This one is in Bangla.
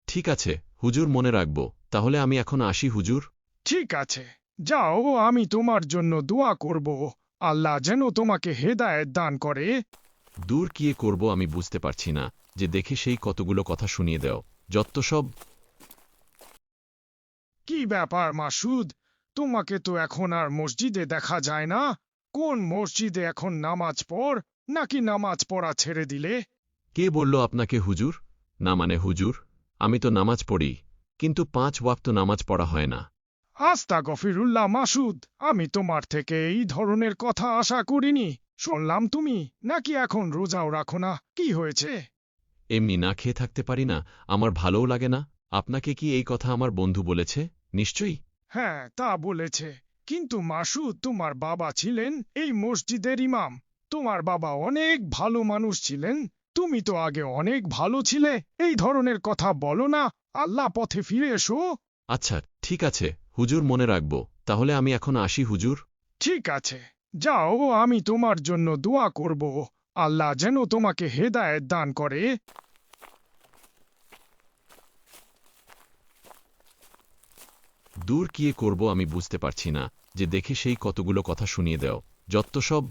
ঠিক আছে হুজুর, মনে রাখব। তাহলে আমি এখন আসি হুজুর। ঠিক আছে, যাও, আমি তোমার জন্য দোয়া করব। আল্লাহ যেন তোমাকে হেদায়েত দান করে। দূর কিয়ে করব আমি বুঝতে পারছি না, যে দেখে সেই কতগুলো কথা শুনিয়ে দাও, যত সব। কি ব্যাপার মাসুদ, তোমাকে তো এখন আর মসজিদে দেখা যায় না। কোন মসজিদে এখন নামাজ পড়, নাকি নামাজ পড়া ছেড়ে দিলে? কে বলল আপনাকে হুজুর? না মানে হুজুর, আমি তো নামাজ পড়ি, কিন্তু 5 ওয়াক্ত নামাজ পড়া হয় না। আস্তাগফিরুল্লাহ মাসুদ, আমি তোমার থেকে এই ধরনের কথা আশা করিনি। শুনলাম তুমি নাকি এখন রোজাও রাখো না, কি হয়েছে? এমনি না খেয়ে থাকতে পারি না, আমার ভালোও লাগে না। আপনাকে কি এই কথা আমার বন্ধু বলেছে? নিশ্চয়ই। হ্যাঁ, তা বলেছে। কিন্তু মাসুদ, তোমার বাবা ছিলেন এই মসজিদের ইমাম। তোমার বাবা অনেক ভালো মানুষ ছিলেন। তুমি তো আগে অনেক ভালো ছিলে। এই ধরনের কথা বলো না। আল্লাহ পথে ফিরে এসো। আচ্ছা ঠিক আছে হুজুর, মনে রাখব। তাহলে আমি এখন আসি হুজুর। ঠিক আছে, যাও, আমি তোমার জন্য দোয়া করব। আল্লাহ যেন তোমাকে হেদায়েত দান করে। দূর কিয়ে করব আমি বুঝতে পারছি না, যে দেখে সেই কতগুলো কথা শুনিয়ে দাও, যত সব।